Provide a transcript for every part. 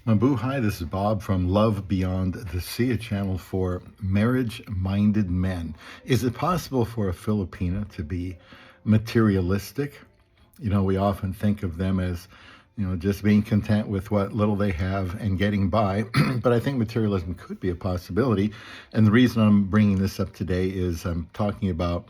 Mabu, hi, this is Bob from Love Beyond the Sea, a channel for marriage-minded men. Is it possible for a Filipina to be materialistic? We often think of them as, just being content with what little they have and getting by. But I think materialism could be a possibility. And the reason I'm bringing this up today is I'm talking about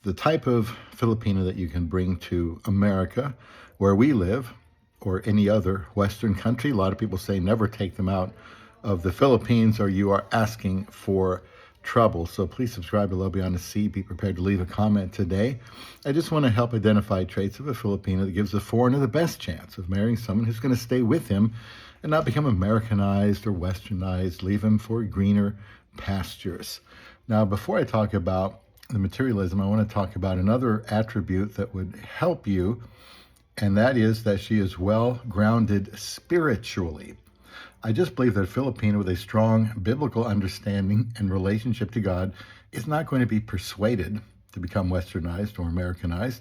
the type of Filipino that you can bring to America, where we live, or any other Western country. A lot of people say never take them out of the Philippines or you are asking for trouble. So please subscribe to Love Beyond the Sea. Be prepared to leave a comment today. I just want to help identify traits of a Filipino that gives a foreigner the best chance of marrying someone who's going to stay with him and not become Americanized or Westernized, leave him for greener pastures. Now, before I talk about the materialism, I want to talk about another attribute that would help you, and that is that she is well grounded spiritually. I just believe that a Filipino with a strong biblical understanding and relationship to God is not going to be persuaded to become Westernized or Americanized.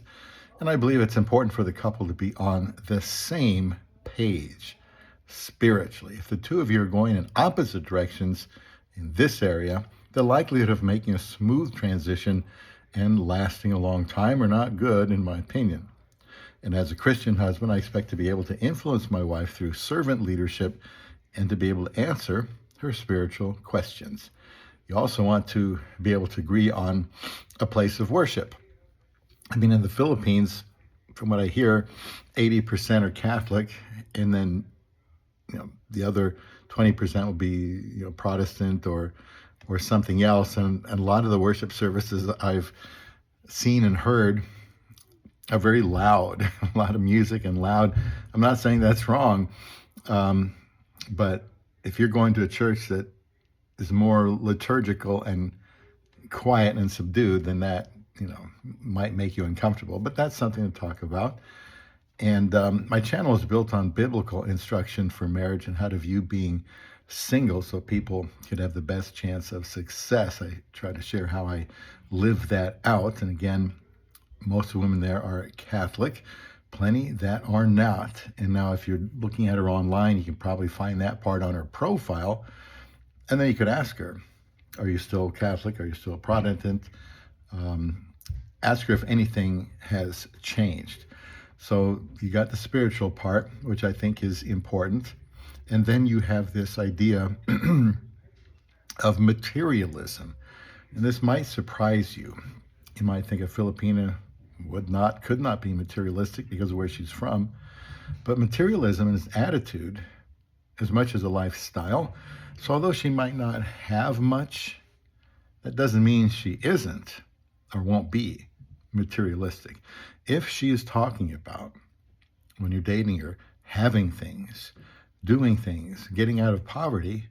And I believe it's important for the couple to be on the same page spiritually. If the two of you are going in opposite directions in this area, the likelihood of making a smooth transition and lasting a long time are not good, in my opinion. And as a Christian husband, I expect to be able to influence my wife through servant leadership and to be able to answer her spiritual questions. You also want to be able to agree on a place of worship. In the Philippines, from what I hear, 80% are Catholic, and then the other 20% will be Protestant or something else. And a lot of the worship services I've seen and heard are very loud, a lot of music and loud. I'm not saying that's wrong, but if you're going to a church that is more liturgical and quiet and subdued, then that, might make you uncomfortable. But that's something to talk about. And my channel is built on biblical instruction for marriage and how to view being single so people could have the best chance of success. I try to share how I live that out. And again, most of the women there are Catholic, plenty that are not. And now if you're looking at her online, you can probably find that part on her profile. And then you could ask her, are you still Catholic? Are you still a Protestant? Ask her if anything has changed. So you got the spiritual part, which I think is important. And then you have this idea of materialism. And this might surprise you. You might think a Filipina could not be materialistic because of where she's from. But materialism is attitude as much as a lifestyle. So although she might not have much, that doesn't mean she isn't or won't be materialistic. If she is talking about, when you're dating her, having things, doing things, getting out of poverty,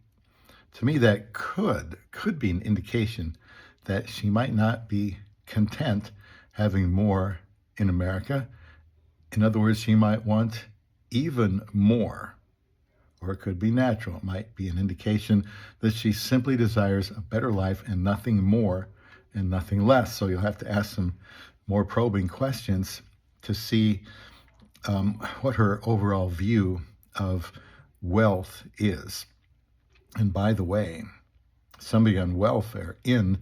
to me that could be an indication that she might not be content having more in America. In other words, she might want even more, or it could be natural. It might be an indication that she simply desires a better life and nothing more and nothing less. So you'll have to ask some more probing questions to see what her overall view of wealth is. And by the way, somebody on welfare in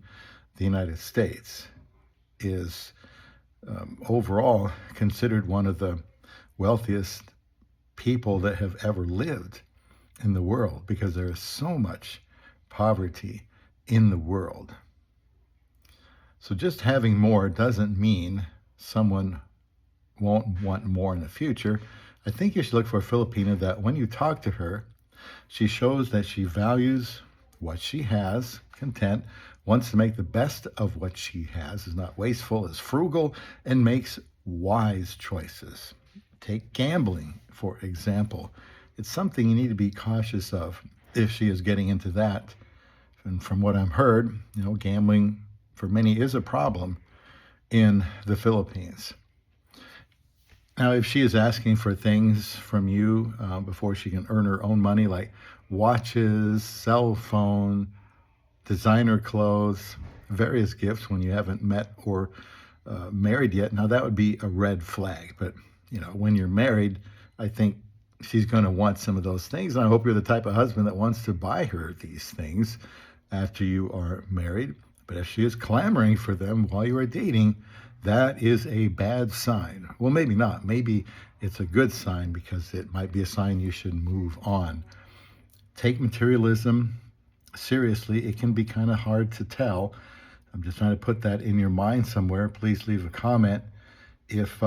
the United States is overall considered one of the wealthiest people that have ever lived in the world, because there is so much poverty in the world. So just having more doesn't mean someone won't want more in the future. I think you should look for a Filipina that when you talk to her, she shows that she values what she has, content, wants to make the best of what she has, is not wasteful, is frugal, and makes wise choices. Take gambling, for example. It's something you need to be cautious of if she is getting into that. And from what I've heard, gambling for many is a problem in the Philippines. Now, if she is asking for things from you before she can earn her own money, like watches, cell phone, designer clothes, various gifts when you haven't met or married yet, now that would be a red flag. But, when you're married, I think she's going to want some of those things. And I hope you're the type of husband that wants to buy her these things after you are married. But if she is clamoring for them while you are dating, that is a bad sign. Well, maybe not. Maybe it's a good sign because it might be a sign you should move on. Take materialism seriously. It can be kind of hard to tell. I'm just trying to put that in your mind somewhere. Please leave a comment if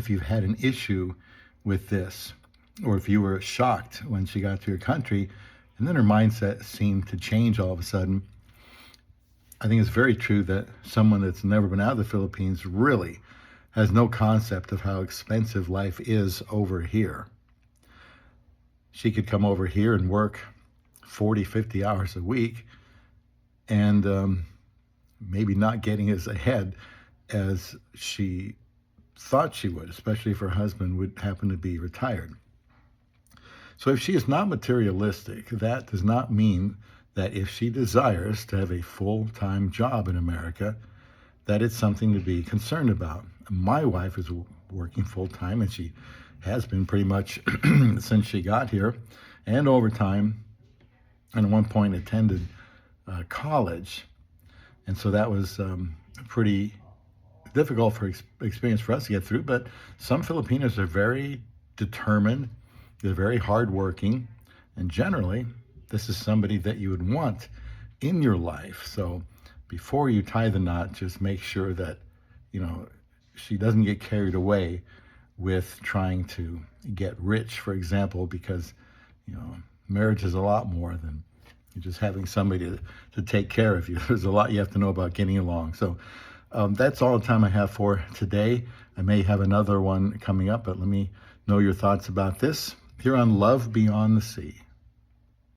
you've had an issue with this, or if you were shocked when she got to your country and then her mindset seemed to change all of a sudden. I think it's very true that someone that's never been out of the Philippines really has no concept of how expensive life is over here. She could come over here and work 40, 50 hours a week and maybe not getting as ahead as she thought she would, especially if her husband would happen to be retired. So if she is not materialistic, that does not mean that if she desires to have a full-time job in America, that it's something to be concerned about. My wife is working full-time, and she has been pretty much since she got here, and overtime, and at one point attended college. And so that was pretty difficult experience for us to get through. But some Filipinos are very determined, they're very hardworking, and generally, this is somebody that you would want in your life. So before you tie the knot, just make sure that, she doesn't get carried away with trying to get rich, for example, because, marriage is a lot more than just having somebody to take care of you. There's a lot you have to know about getting along. So that's all the time I have for today. I may have another one coming up, but let me know your thoughts about this here on Love Beyond the Sea.